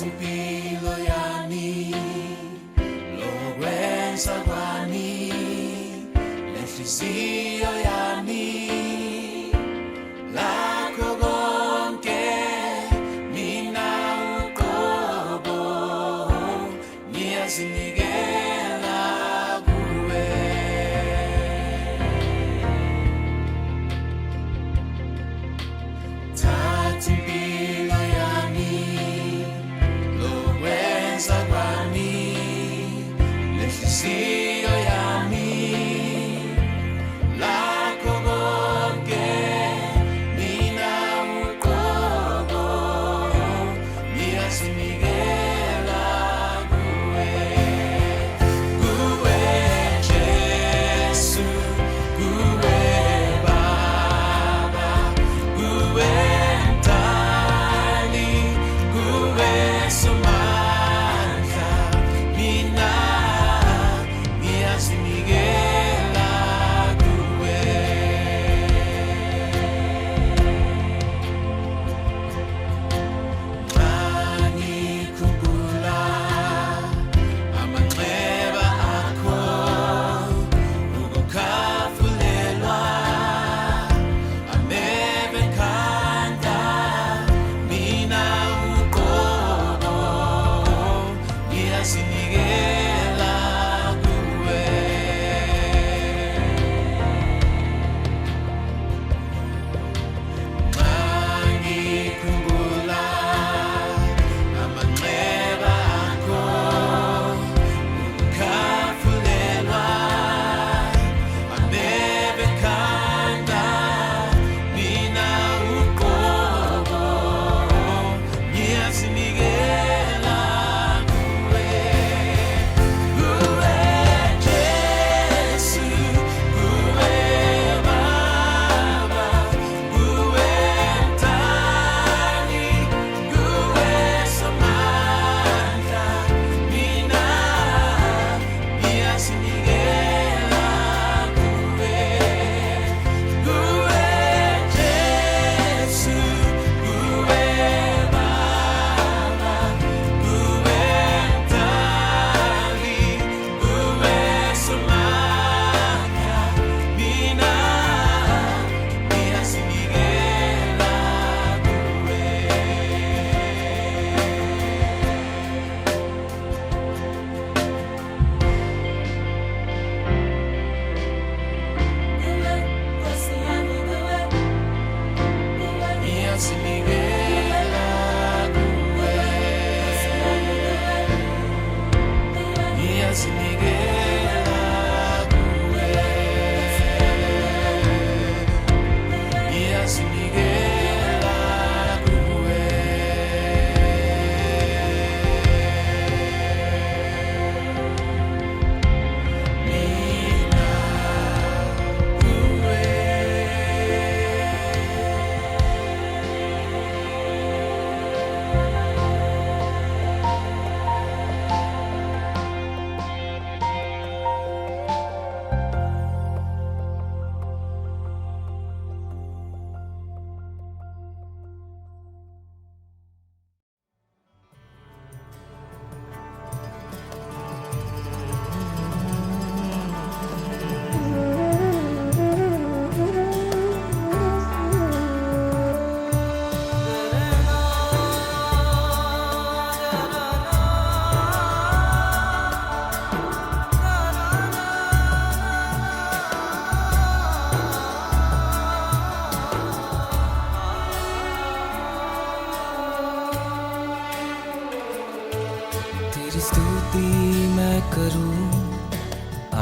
impilo yami lokwenza kwami lenhliziyo yami lakho konke mina uqobo ngiyazinikela kuwe thatha impilo yami lokwenza kwami lenhliziyo yami lakho konke mina uqobo ngiyazinikela kuwe kuwe Jesu kuwe Baba kuwe Mdali kuwe Somandla mina ngiyazinikela kuwe ngikhumbula amanxeba akho ukukhafulelwa ameve ekhanda mina uqobo ngiyazinikela kuwe ngikhumbula amanxeba akho ukukhafulelwa ameve ekhanda mina uqobo ngiyazinikela kuwe kuwe Jesu kuwe Baba kuwe Mdali kuwe Somandla mina ngiyazinikela kuwe kuwe Jesu kuwe Baba kuwe Mdali kuwe Somandla mina ngiyazinikela kuwe ngiyazinikela kuwe ngiyazinikela kuwe ngiyazinikela kuwe mina kuwe तेरी स्तुति मैं करूं,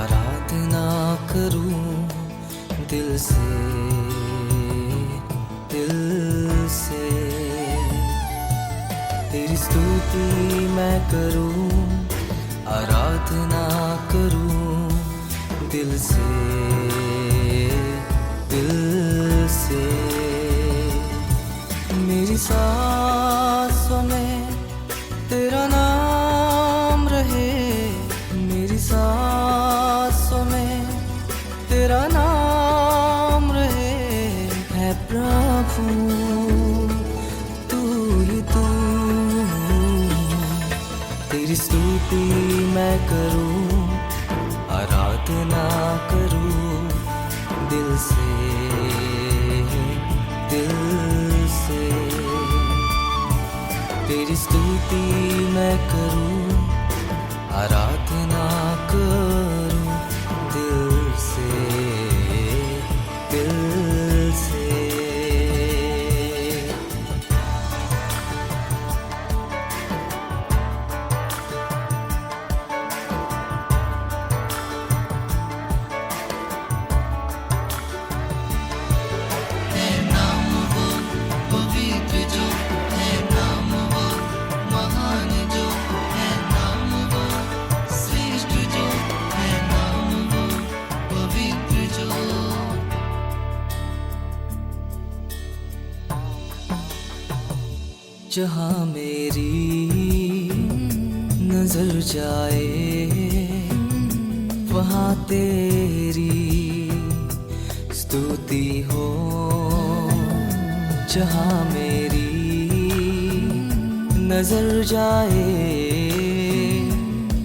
आराधना करूं दिल से दिल से। तेरी स्तुति मैं करूं, आराधना करूं दिल से दिल से। मेरी सांसों में तेरा नाम रहे, मेरी सांसों में तेरा नाम रहे। है प्रभु तू ही तू, स्तुति मैं करूं, आराधना करूं दिल से, दिल से। तेरी स्तुति मैं करूं, आराधना करूं दिल से, दिल से। जहाँ मेरी नजर जाए वहाँ तेरी स्तुति हो। जहाँ मेरी नजर जाए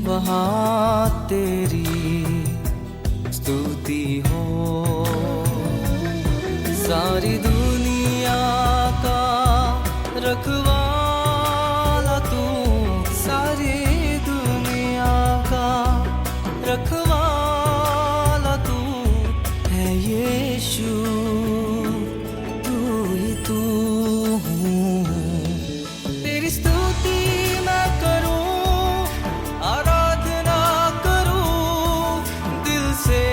वहाँ तेरी स्तुति हो। सारी दुनिया का रखवाला तू, सारी दुनिया का रखवाला तू है यीशु, तू ही तू। तेरी स्तुति मैं करूं, आराधना करूं दिल से,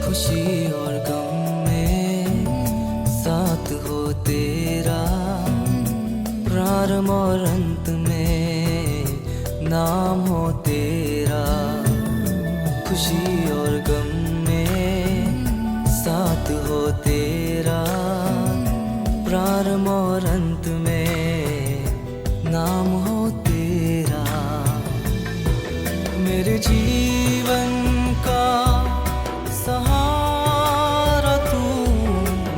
खुशी और गम में साथ हो तेरा, प्रारंभ और अंत में नाम हो तेरा। खुशी और गम में साथ हो तेरा, प्रारंभ और अंत में नाम हो तेरा। मेरे जीवन का सहारा तू,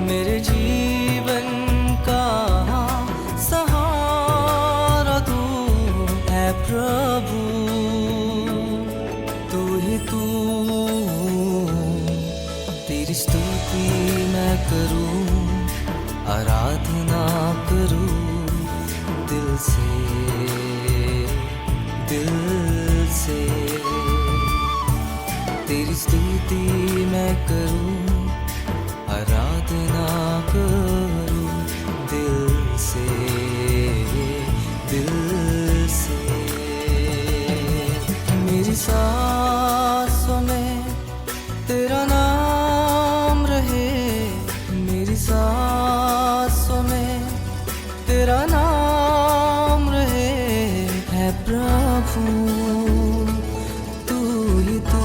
मेरे जीवन का सहारा तू है प्रभु, तू ही तू। तेरी स्तुति मैं करूं, आराधना करूं दिल से, दिल से। तेरी स्तुति मैं करूं, आराधना करूं दिल से, दिल से। मेरी सांसों में तेरा नाम रहे, मेरी सांसों में तेरा नाम रहे है प्रभु, तू ही तू।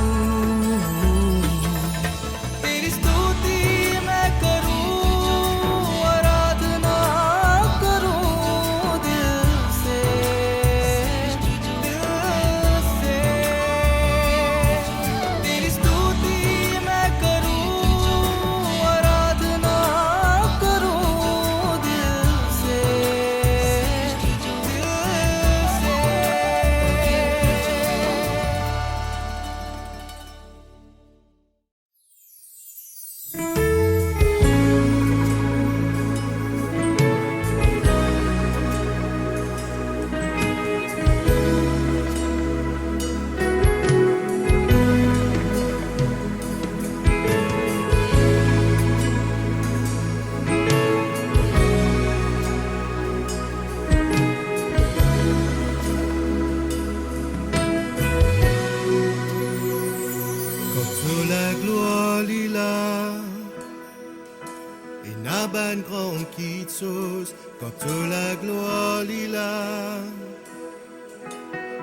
qui chose quand la gloire lila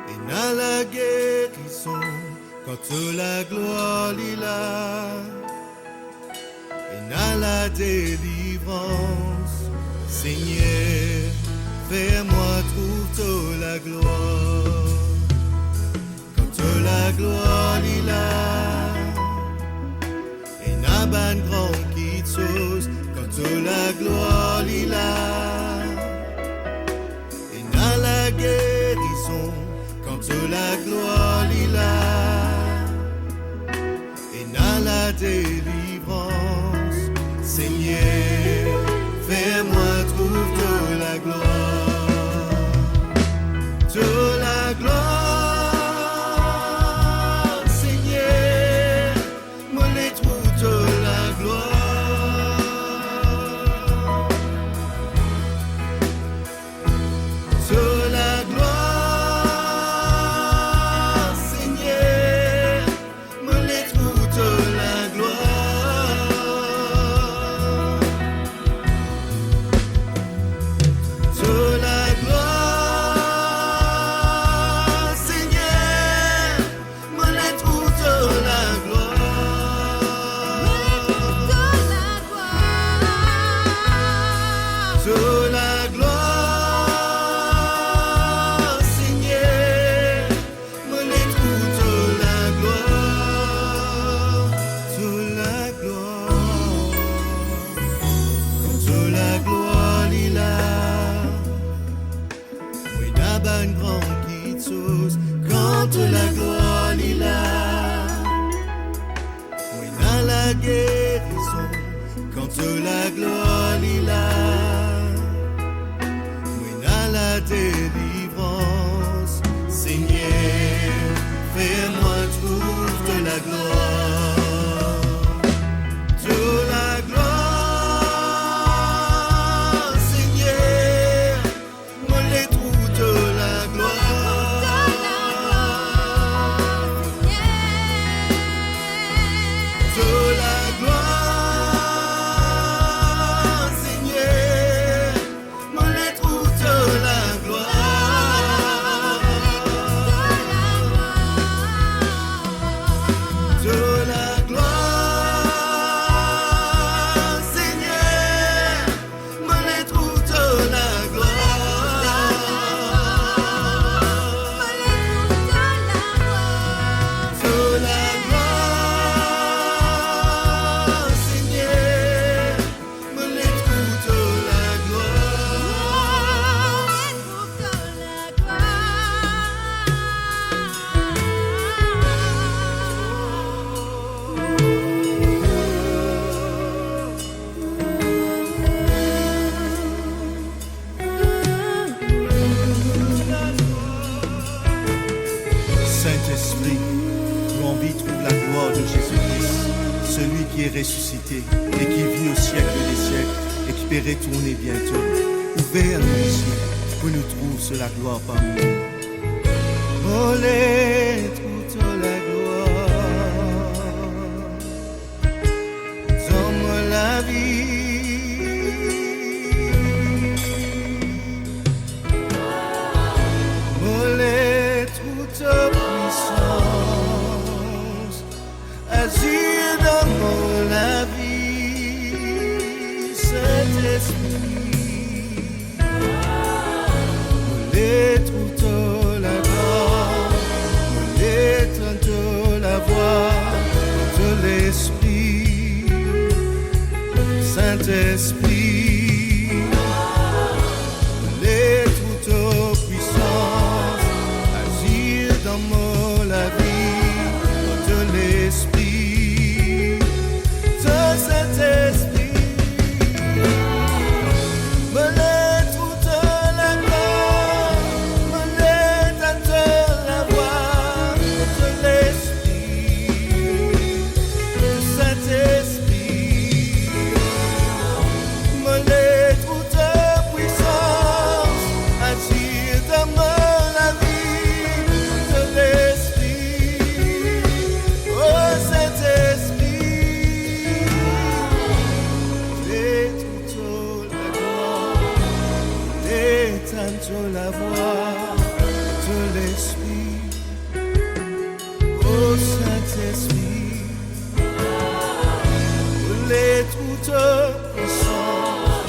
et na la guérison quand la gloire lila et na la délivrance. Seigneur, fais-moi trouver la gloire quand la gloire lila et na ban grand qui chose quand la gloire lila et na la guérison quand la gloire lila et na la délivrance. Seigneur, fais-moi trouver la gloire, toute la gloire. Seigneur, moi les trouve toute la gloire, toute la gloire. Seigneur, moi les trouve toute la gloire, toute la gloire. Seigneur, moi les trouve toute la gloire, toute la gloire. Seigneur, moi les trouve toute la gloire, toute la gloire. Toute la gloire lila, oui n'a ban grand qui chose quand la gloire lila, oui n'a la guérison quand la gloire lila, oui n'a la délivrance. Seigneur, fais-moi trouver la gloire, toute la gloire. Seigneur, moi les trouve toute la gloire, toute la gloire. Seigneur, moi les trouve toute la gloire, toute la gloire. Seigneur, moi les trouve toute la gloire, toute la gloire. Seigneur, moi les trouve toute la Saint-Esprit, nous envie de trouver la gloire de Jésus-Christ, celui qui est ressuscité et qui vit au siècle des siècles et qui peut retourner bientôt. Ouvert nous les cieux pour nous trouver sur la gloire parmi nous. Oh, les toute la gloire, donne-moi la vie. Oh, les toute puissance, agir dans la vie, Saint-Esprit. Les toute la gloire, les toute la voix de l'Esprit, Saint-Esprit. Les toute puissance, agir dans la vie de l'Esprit, de Saint-Esprit. Me l'est toute la gloire, me l'est toute la voix de l'Esprit, de Saint-Esprit. tanto la voix de l'esprit. Ô Saint-Esprit, les toute puissance,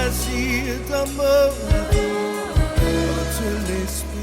assis dans mon amour de l'esprit.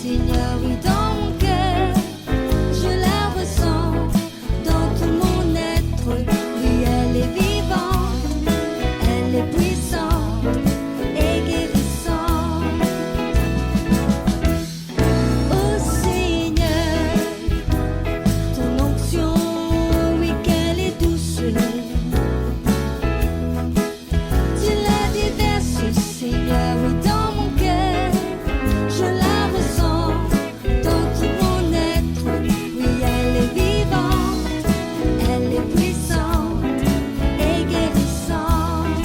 Seigneur, oui, dans mon cœur, je la ressens dans tout mon être. Oui, elle est vivante, elle est puissante et guérissante. Oh Seigneur, ton onction, oui, qu'elle est douce. Tu la déverses, Seigneur, oui, dans mon cœur, je la ressens dans tout mon être. Oui, elle est vivante, elle est puissante et guérissante.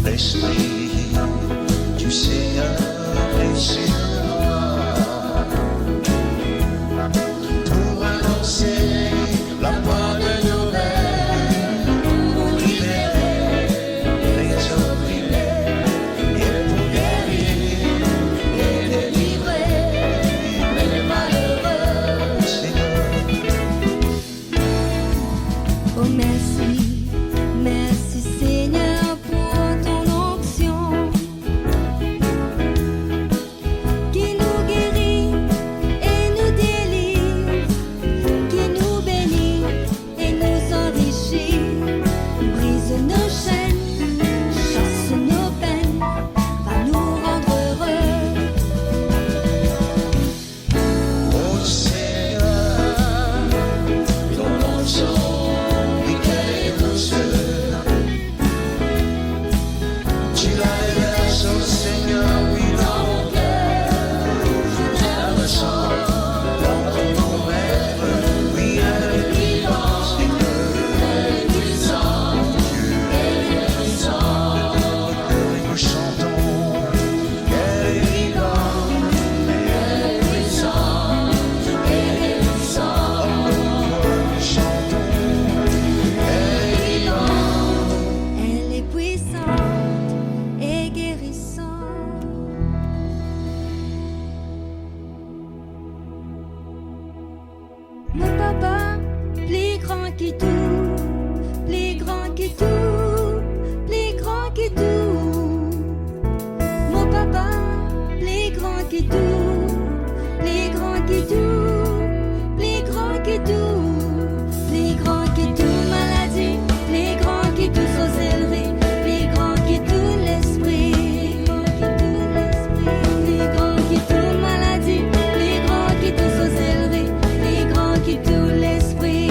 L'esprit du Seigneur est sur moi pour annoncer la bonne nouvelle, pour libérer les opprimés et pour guérir et délivrer les malheureux. Seigneur, Oh merci, merci Seigneur pour ton onction qui nous guérit et nous délivre, qui nous bénit et nous enrichit, brise nos chaînes, chasse nos peines, va nous rendre heureux. ô Seigneur, ton onction, oui, qu'elle est douce. Tu la déverses, ô Seigneur, oui, dans mon cœur. Je la ressens dans tout mon être. Oui, elle est vivante, elle est puissante, elle est puissante. Et nous chantons qu'elle est vivante, elle est puissante, elle est puissante. Nous chantons qu'elle est vivante. Elle est puissante et guérissante. Mon papa, plus grand qui tout, plus grand qui tout, plus grand qui tout. Mon papa, plus grand qui tout, plus grand qui tout, plus grand qui tout, plus grand qui tout maladie, plus grand qui tout sorcellerie, plus grand qui tout l'esprit, plus grand qui tout maladie, plus grand qui tout sorcellerie, plus grand qui tout l'esprit.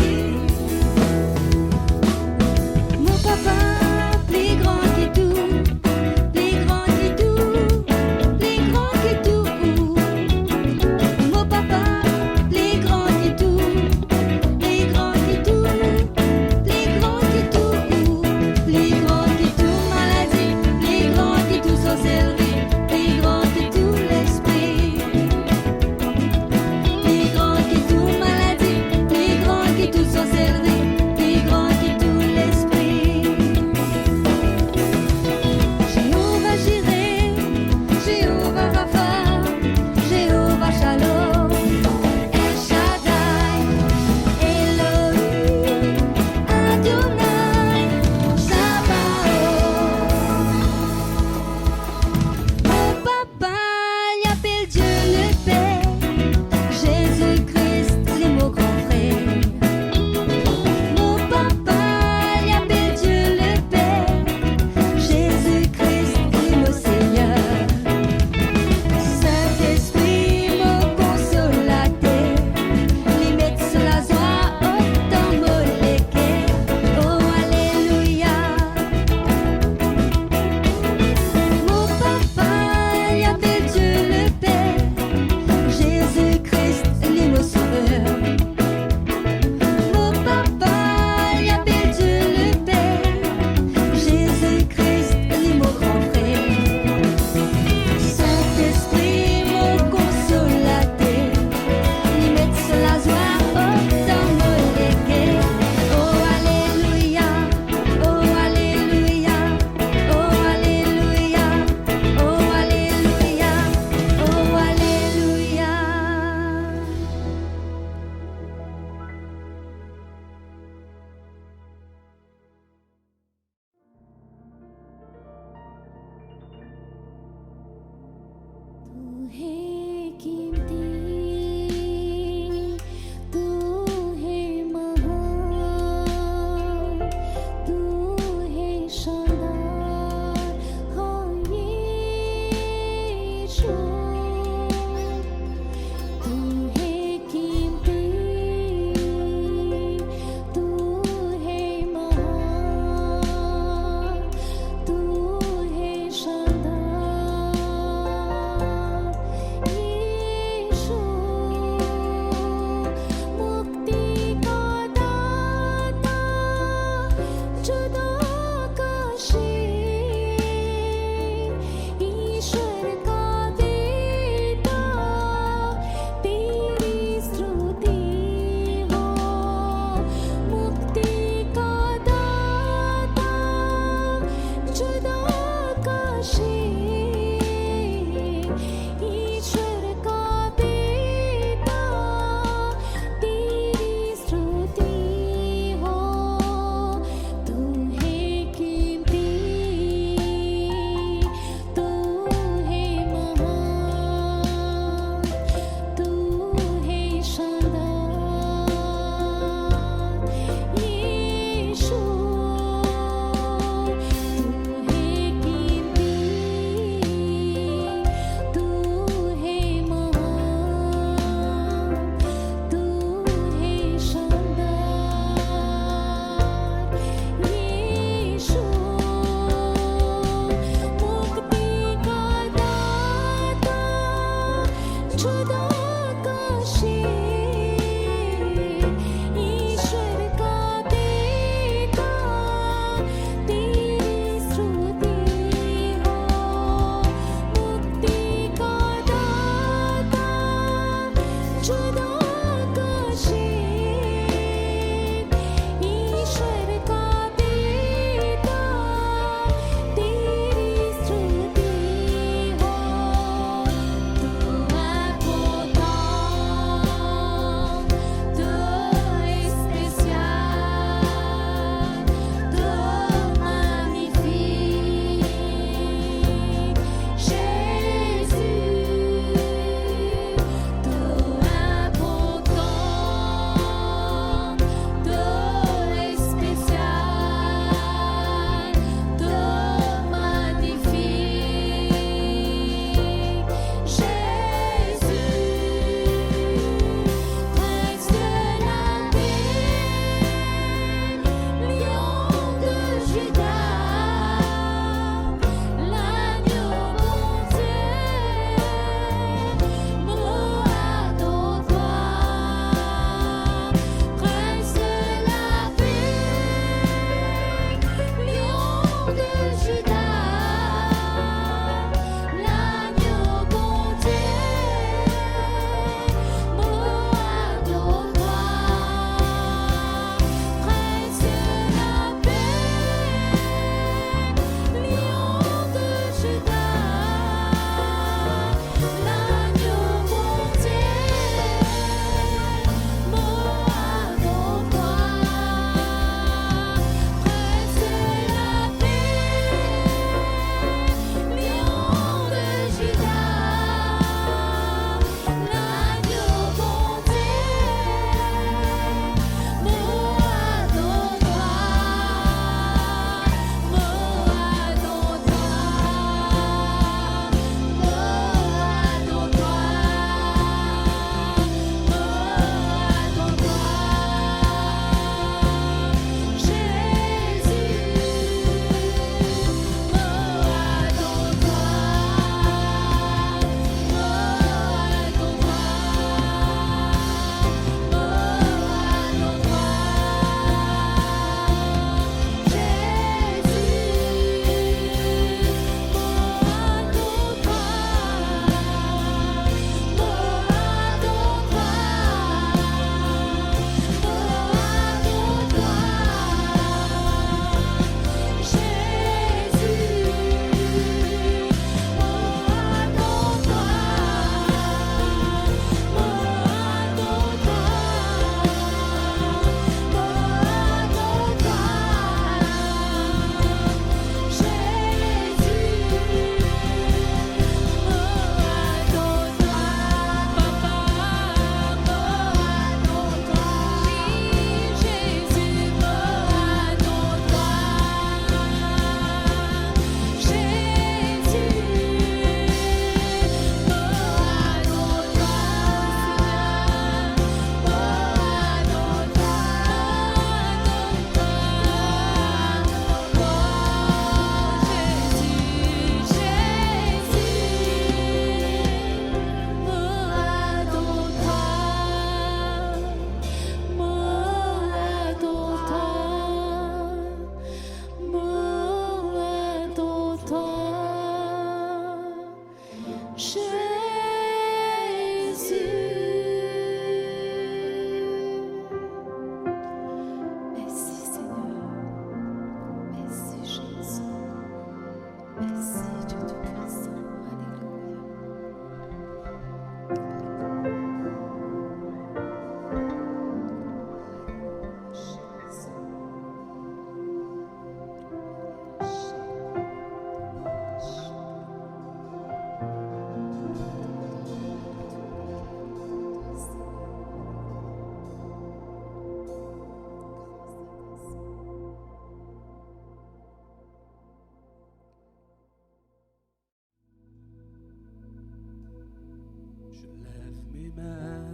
mains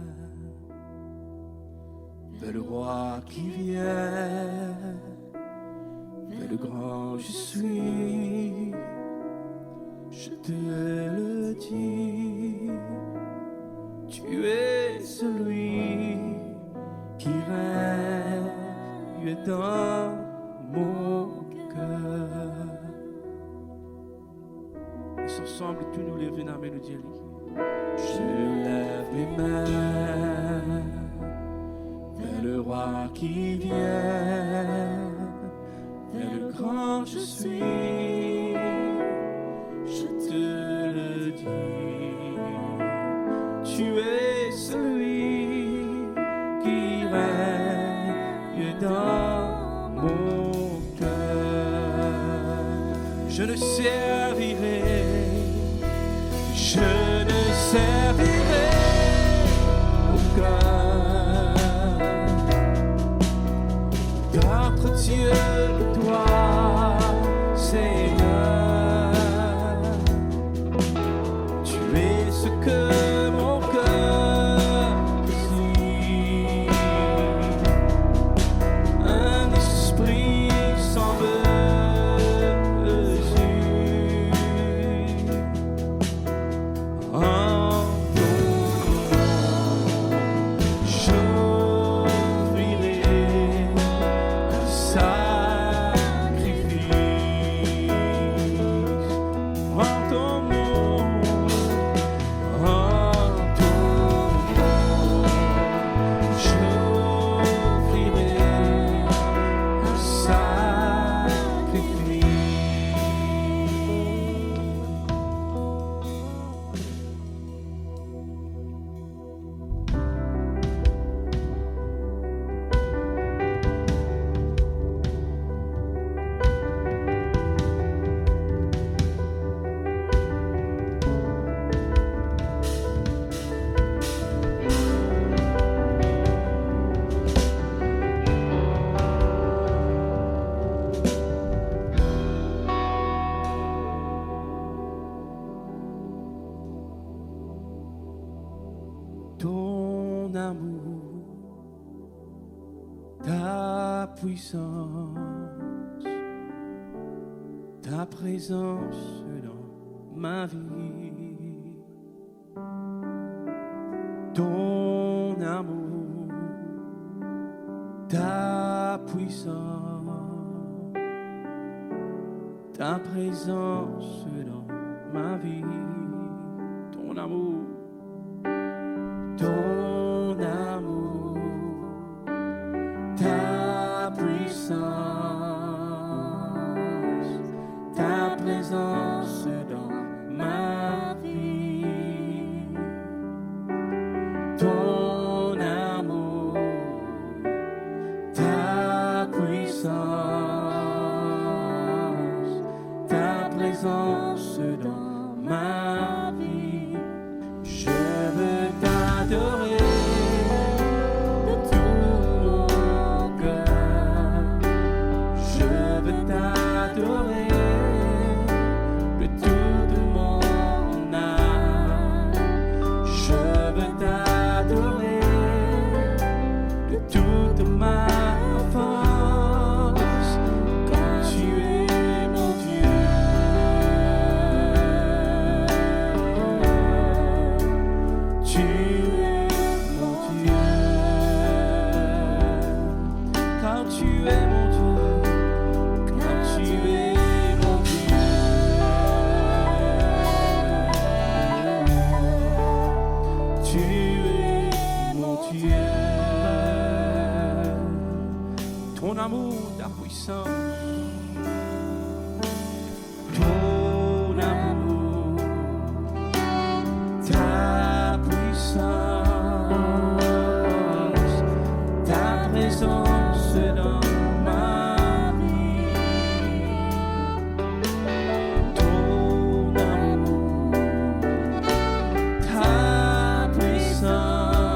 vers le roi qui vient, vers le grand je suis, je te le dis, tu es celui qui règne dans mon cœur. Et ensemble, tous nous lèvons la mélodie. Je lève mes mains vers le roi qui vient, vers le grand je suis, je te le dis, tu es celui qui règne dans mon cœur. Je ne servirai, je ne servirai aucun d'autre Dieu que toi, Seigneur. Tu es ce que mon cœur désire, un esprit sans mesure. En ton amour, ta puissance, ta présence dans ma vie, ton amour, ta puissance, ta présence dans ma vie, ton amour. Ton amour, ta puissance, ta présence dans ma vie. Ton amour, ta puissance, ta présence dans ma vie. Je veux t'adorer de tout mon cœur. Je veux t'adorer de toute mon âme. Je veux t'adorer de toute ma force. Quand tu es mon Dieu. Tu es mon Dieu, car tu es mon Dieu, car tu es mon Dieu. Tu es mon Dieu, ton amour, ta puissance, ton amour, ta puissance, ta présence dans ma vie, ton amour, ta puissance,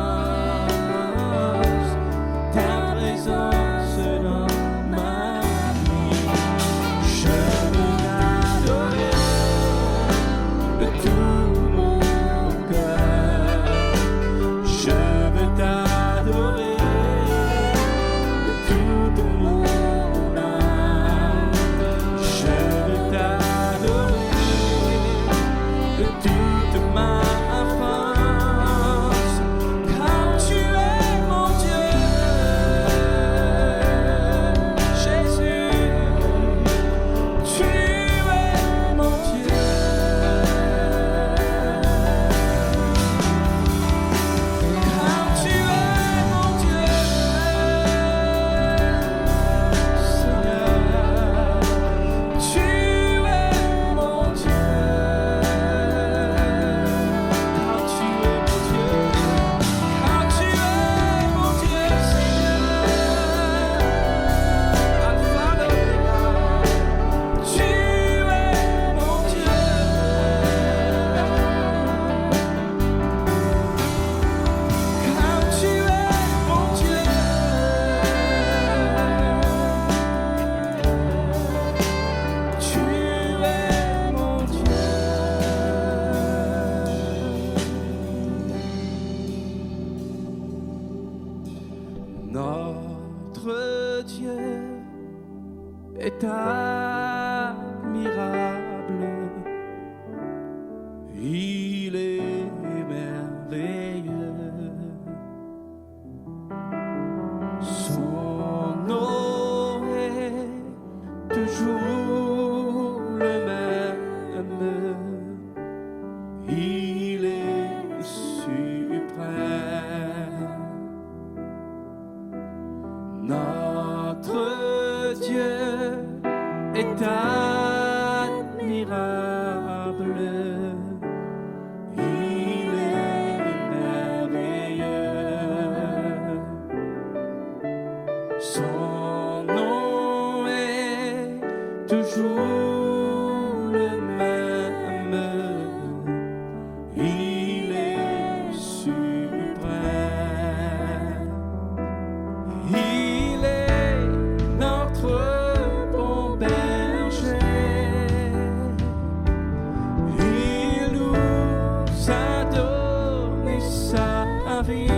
ta présence dans ma vie. Notre Dieu est admirable, il est merveilleux. Son nom est toujours le même, il est suprême. Notre Dieu est admirable, il est merveilleux. Son nom est toujours le même, il est suprême. Il est notre bon berger, il nous a donné sa vie,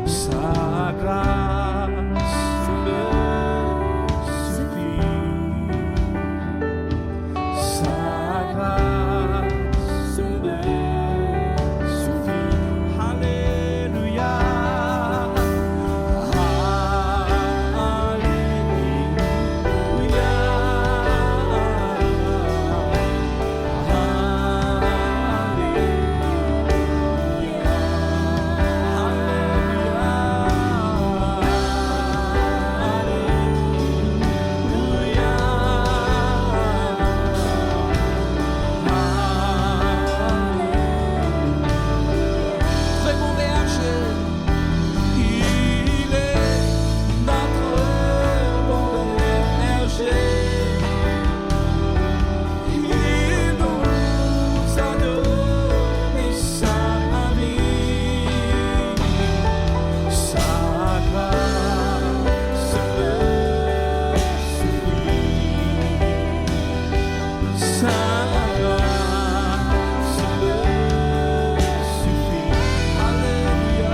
sa grâce me suffit, sa grâce me suffit. Alléluia. Très bon berger, il est notre bon berger, il nous a donné sa vie, sa grâce me suffit, sa grâce me suffit. Alléluia,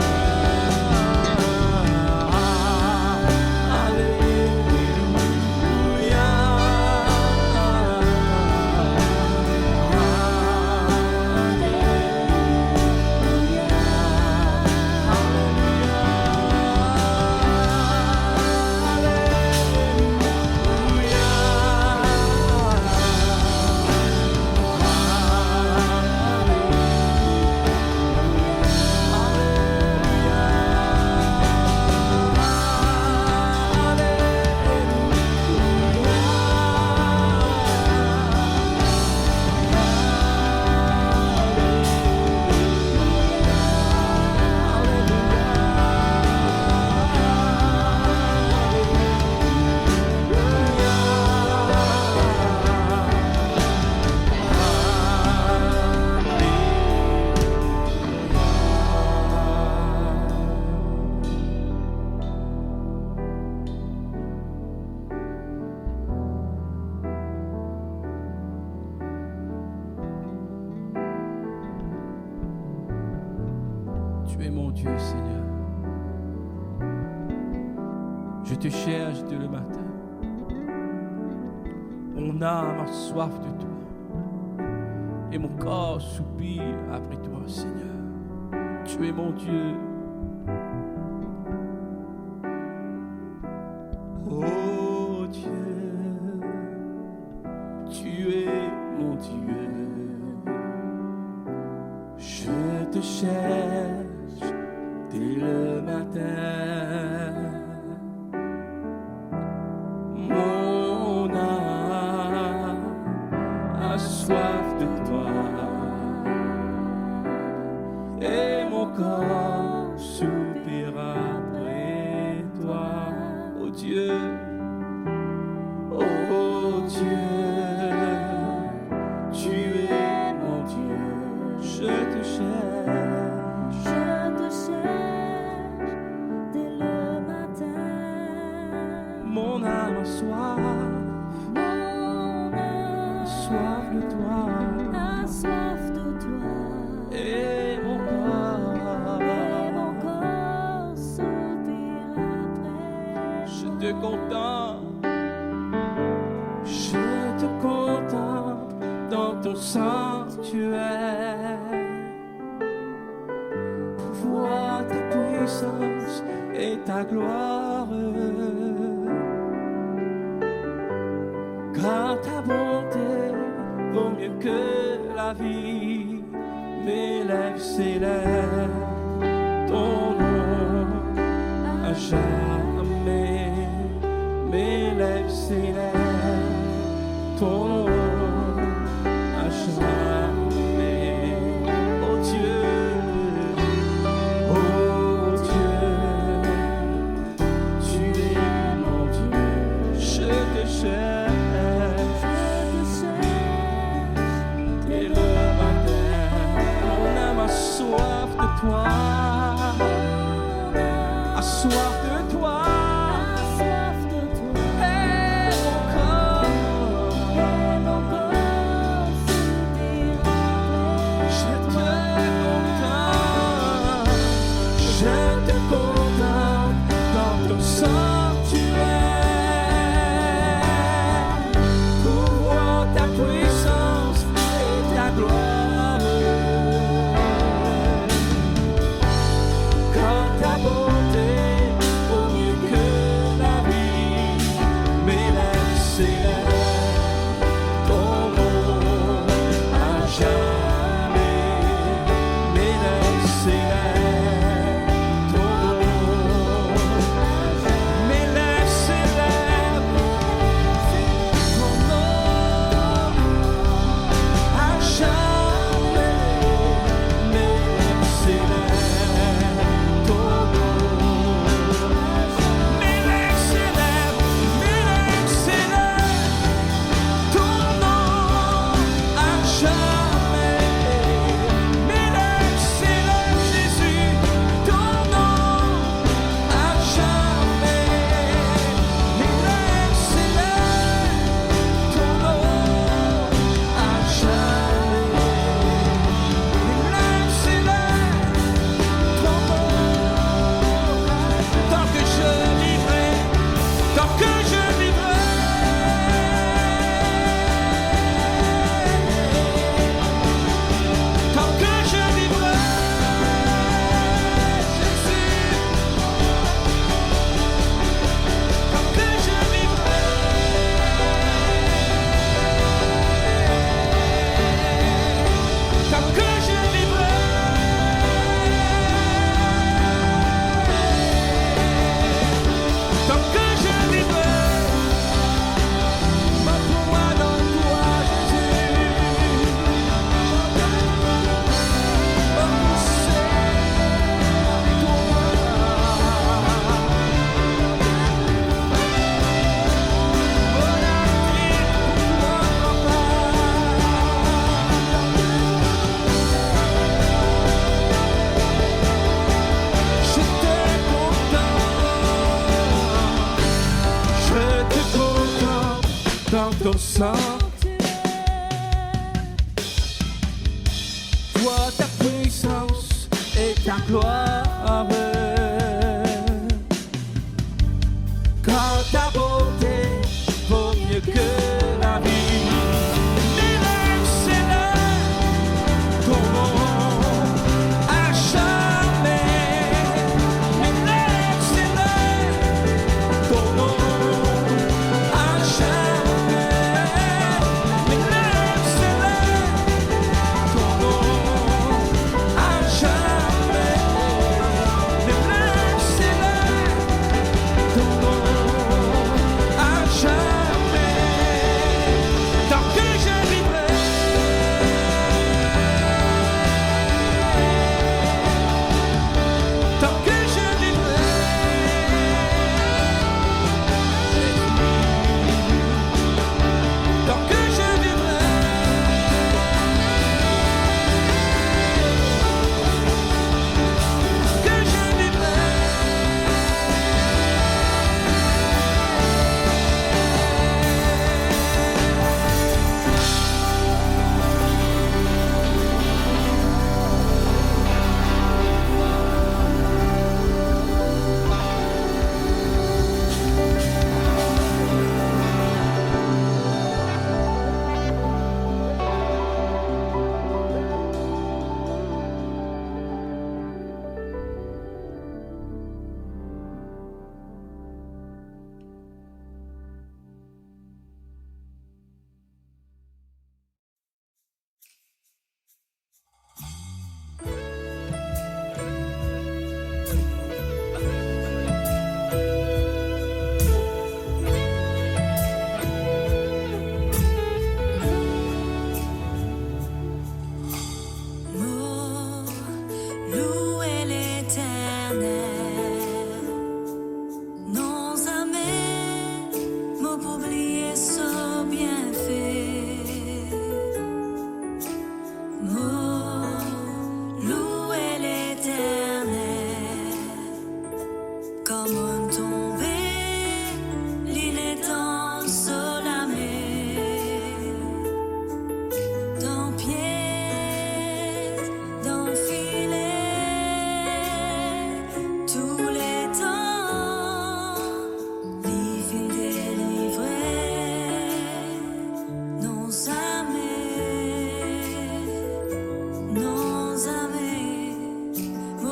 Tu es mon Dieu, Seigneur. Je te cherche dès le matin. Mon âme a soif de toi. Et mon corps soupire après toi, Seigneur. Tu es mon Dieu. Oh Dieu, tu es mon Dieu. Je te cherche dès le matin. Mon âme a soif de toi. Et mon corps soupire après toi. Oh Dieu, oh Dieu, tu es mon Dieu. Je te cherche, dès le matin. mon âme a soif, soif de toi. A soif de toi. Et mon corps contemple. Je te contemple dans ton sanctuaire. Pour voir ta puissance et ta gloire. Car ta bonté vaut mieux que la vie. Mes lèvres s'élèvent ton nom à jamais. Mes lèvres s'élèvent ton nom à jamais. Oh Dieu, tu es mon Dieu. Je te cherche dès le matin. Mon âme a soif de toi, a soif de toi. Et mon corps, je te contemple dans ton sanctuaire. Pour voir ta puissance et ta gloire. Car ta bonté vaut mieux que la vie. Mes lèvres s'élèvent ton nom à jamais. Mes lèvres s'élèvent ton nom. Mes lèvres s'élèvent ton nom à jamais. Mes lèvres s'élèvent ton nom. Mes lèvres s'élèvent ton nom à jamais. Mes lèvres s'élèvent Jésus, ton nom à jamais. Mes lèvres s'élèvent ton nom à jamais. Mes lèvres s'élèvent ton nom. Tant que je vivrai, tant que je vivrai, tant que je vivrai, Jésus, tant que je vivrai, tant que je vivrai, tant que je vivrai, ma foi dans toi, Jésus, ma poussée en toi. Mon avenir pour toi, papa. Je te contemple dans ton sanctuaire. Vois ta puissance et ta gloire. Car ta beauté vaut mieux que la vie. Mes lèvres s'élèvent ton nom à jamais. Mes lèvres s'élèvent ton nom à jamais. Mes lèvres s'élèvent ton nom à jamais. Mes lèvres s'élèvent ton nom à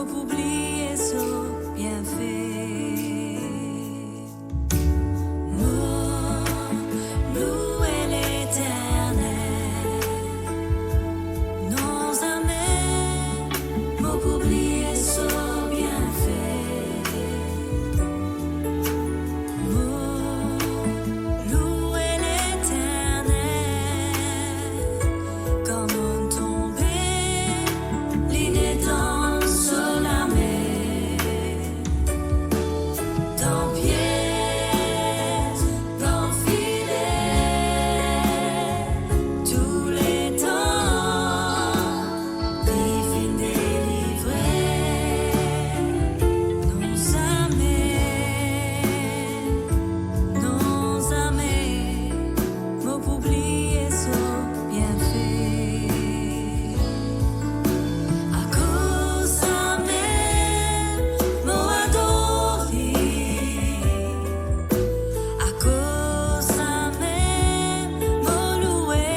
publier son bienfait. Louer l'Éternel, nos amers, publier son bienfait. Louer l'Éternel, comme on tombait, l'inné dans la mer, dans pièce, dans filet, tous les temps, divine délivrée, nos amers, m'ont oublié son bienfait. À cause sa mère, m'ont adoré. À cause sa mère, m'ont loué.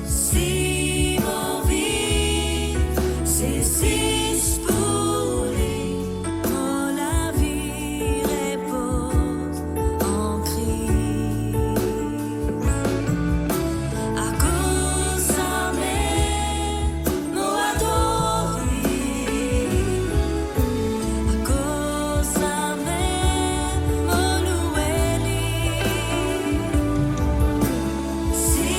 Si mon vie, c'est si pour lui, mon la vie repose en Christ. À cause sa mère, m'ont adoré. À cause sa mère, m'ont loué. Si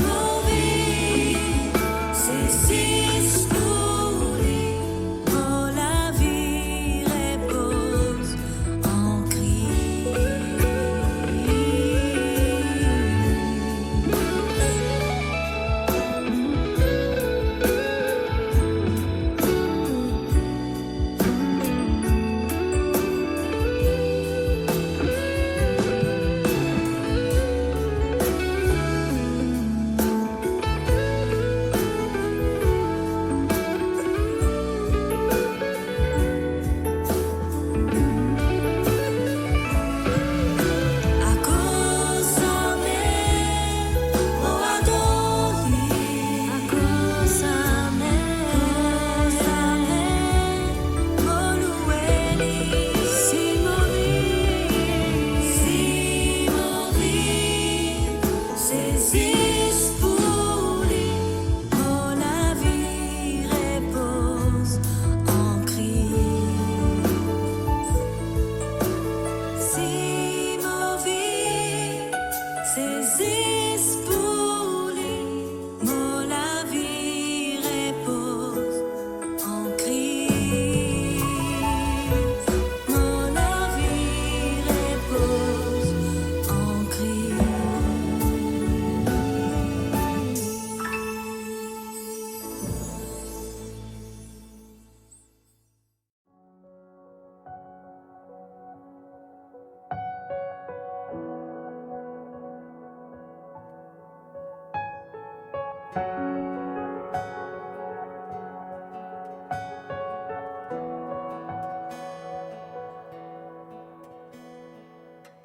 mon vie, c'est si pour lui, mon la vie repose en Christ. À cause sa mère, m'ont adoré. À cause sa mère, m'ont loué. Si mon vie, c'est si pour lui, mon la vie repose en Christ. Si mon vie, c'est pour lui, mon la vie repose en Christ. Mon la vie repose en Christ.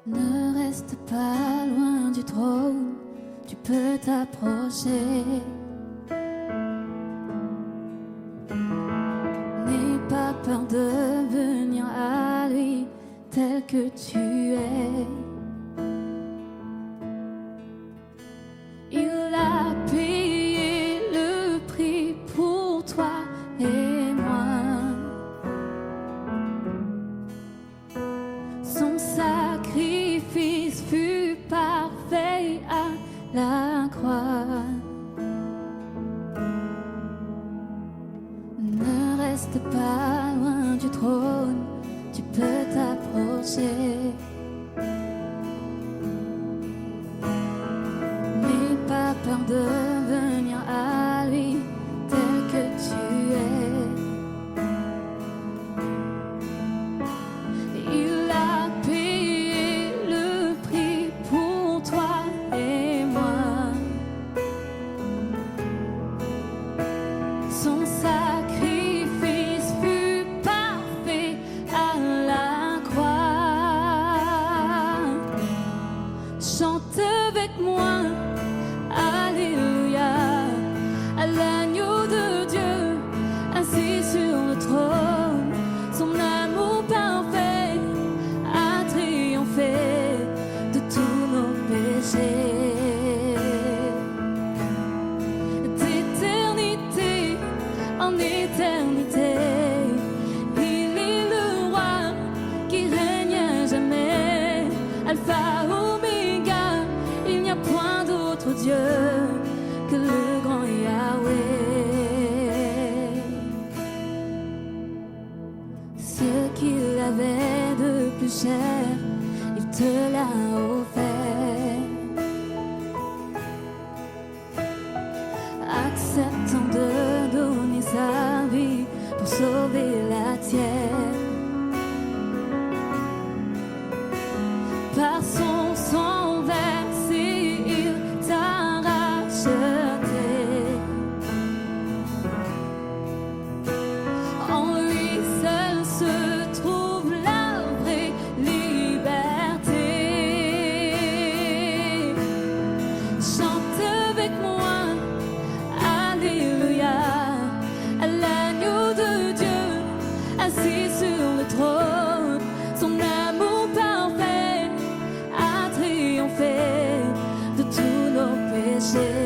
Ne reste pas loin du trône, tu peux t'approcher. N'aie pas peur de venir à lui tel que tu es. Il a payé le prix pour toi et moi. Son sacrifice fut parfait à la croix. Ne reste pas loin du trône, tu peux t'approcher. N'aie pas peur de venir à lui tel que tu es. Il a payé le prix pour toi et moi. Son sacrifice fut parfait à la croix. Chante avec moi, Alléluia, à l'agneau de Dieu. en éternité. Il est le roi qui règne à jamais, Alpha, Oméga, il n'y a point d'autre Dieu que le grand Yahweh. Ce qu'il avait de plus cher, il te l'a offert. Acceptant de donner sa vie pour sauver la tienne. Par son sang versé, il t'a racheté. En lui seul se trouve la vraie liberté. Chante avec moi, Alléluia, à l'agneau de Dieu, assis sur le trône. Son amour parfait a triomphé de tous nos péchés.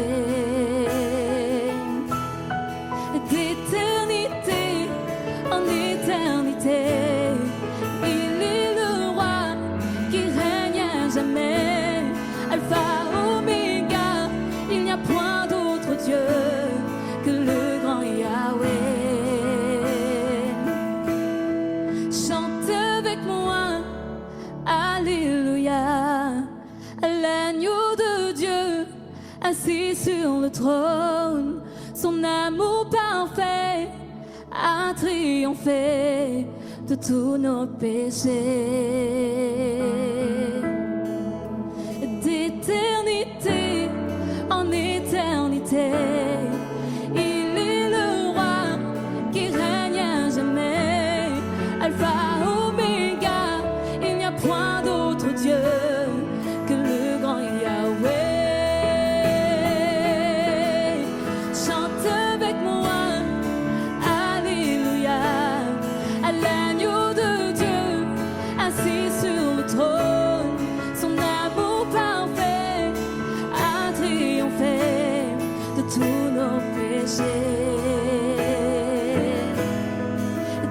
D'éternité en éternité, il est le roi qui règne à jamais, Alpha, Oméga, il n'y a point d'autre Dieu que le grand Yahweh. Chante avec moi, Alléluia, à l'agneau de Dieu, assis sur le trône. Son amour parfait a triomphé de tous nos péchés. D'éternité en éternité, il est le roi qui règne à jamais, Alpha, Oméga, il n'y a point d'autre Dieu que le grand Yahweh. Chante avec moi, Alléluia, à l'agneau de Dieu, assis sur le trône. Son amour parfait a triomphé de tous nos péchés.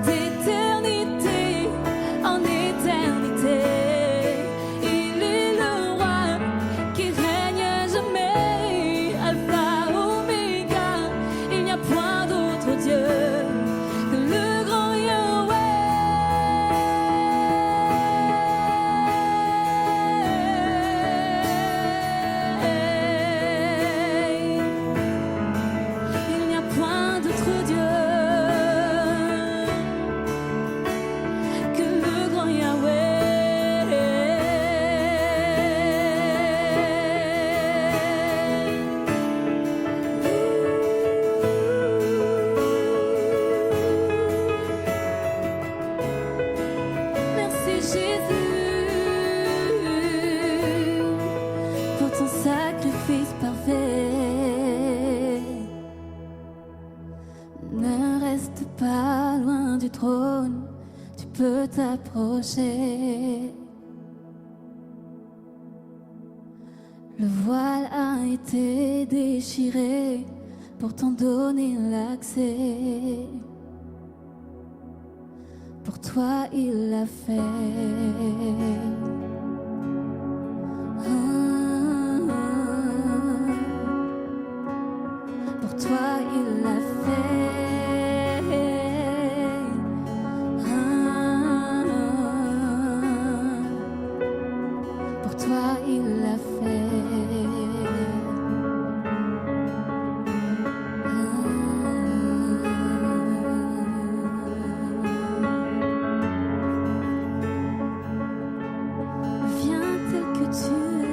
D'éternité en éternité, il est le roi qui règne à jamais, Alpha, Oméga, il n'y a point d'autre Dieu que le grand Yahweh. Il n'y a point d'autre Dieu que le grand Yahweh. Merci Jésus pour ton sacrifice parfait. Ne reste pas loin du trône, tu peux t'approcher. Le voile a été déchiré pour t'en donner l'accès. Pour toi il l'a fait. Pour toi il l'a fait. Pour toi il l'a fait. Viens tel que tu es.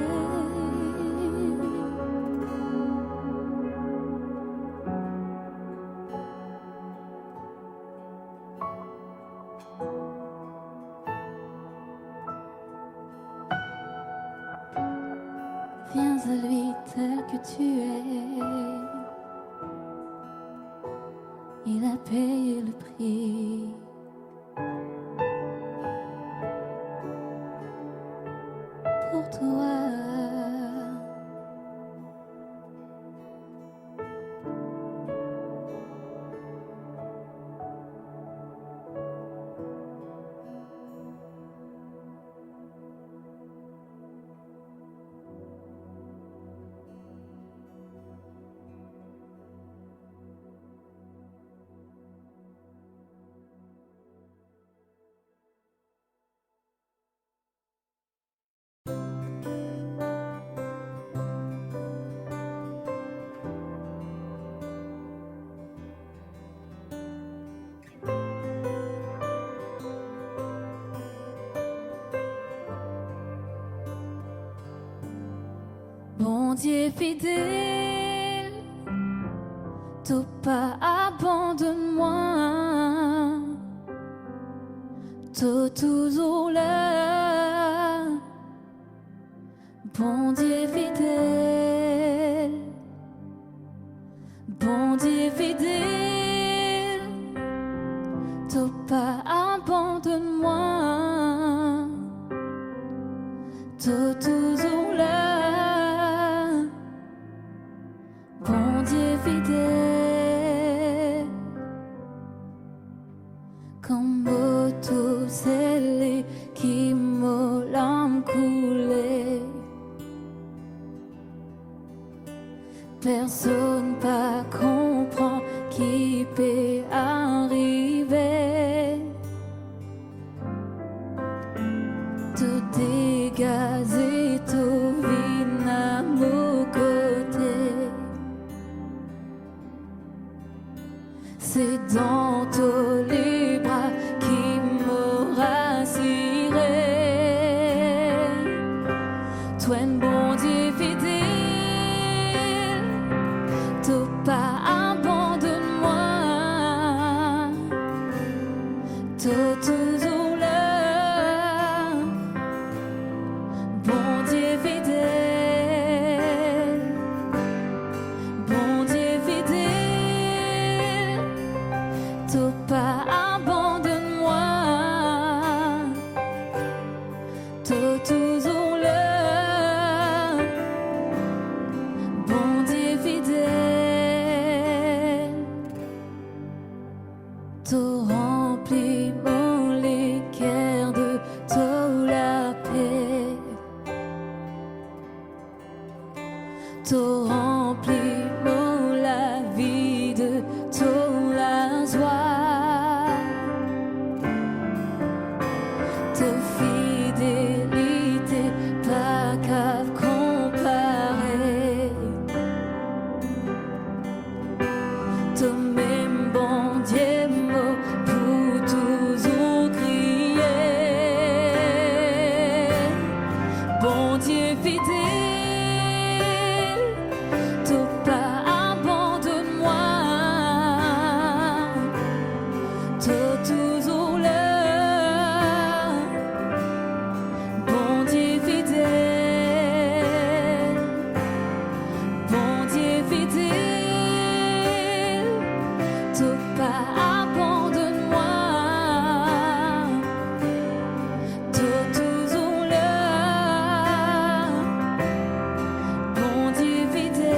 Viens à lui tel que tu es. Il a payé le prix. Pour toi. Dieu fidèle, t'as pas abandonne-moi, t'es toujours là. Bon Dieu fidèle, bon Dieu fidèle, t'as pas abandonne-moi, t'es toujours là. Bon Dieu fidèle, comme tout celle qui m'a l'âme coulée. Personne pas comprend qui peut arriver. Tout dégazé, tout vient à mon côté. C'est dans tous les bras qui me rassuré. Toi, un bon Dieu fidèle, t'as pas abandonne-moi, t'es toujours là. Bon Dieu fidèle, bon Dieu fidèle, t'as pas abandonne-moi, t'es toujours là. Bon Dieu fidèle, t'as rempli mon cœur de toute la paix. T'as rempli mon la vie de toute la joie. Ta fidélité pas qu'à comparer. T'as même bon Dieu mot pour toujours crier. Bon Dieu fidèle, t'as pas abandonne-moi, t'es toujours là. Bon Dieu fidèle, bon Dieu fidèle, t'as pas abandonne-moi, t'es toujours là. Bon Dieu fidèle.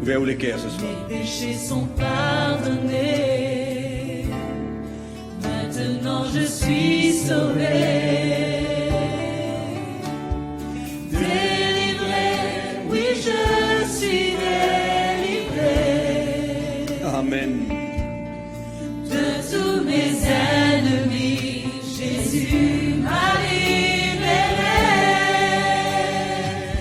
Ouvrez-vous les cœurs ce soir. Mes péchés sont pardonnés. Maintenant je suis sauvé. Amen. De tous mes ennemis, Jésus m'a libéré.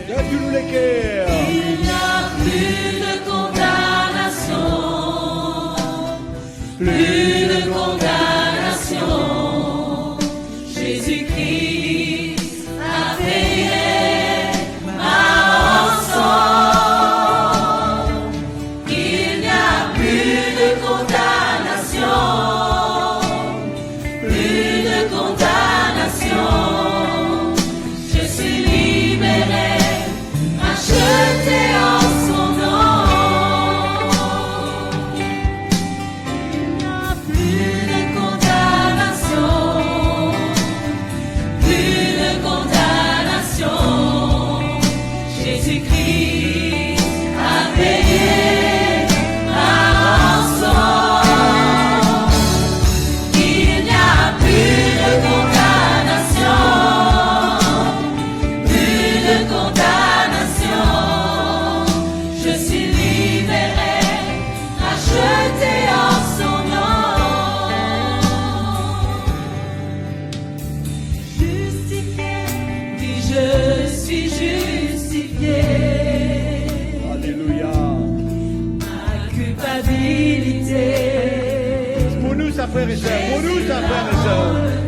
Donne-nous les cœurs. Il n'y a plus de condamnation, plus de condamnation. Jésus-Christ a payé ma rançon. Il n'y a plus de condamnation, plus de condamnation. Je suis libéré, racheté en son nom. Il n'y a plus de condamnation, plus de condamnation. Jésus-Christ a payé ma rançon. Il n'y a plus de condamnation, plus de condamnation. Je suis libéré, racheté en son nom. Justifié, oui, je suis justifié. Alléluia. Ma culpabilité Pour nous, sa frère et sœur. Pour nous, sa frère et sœur.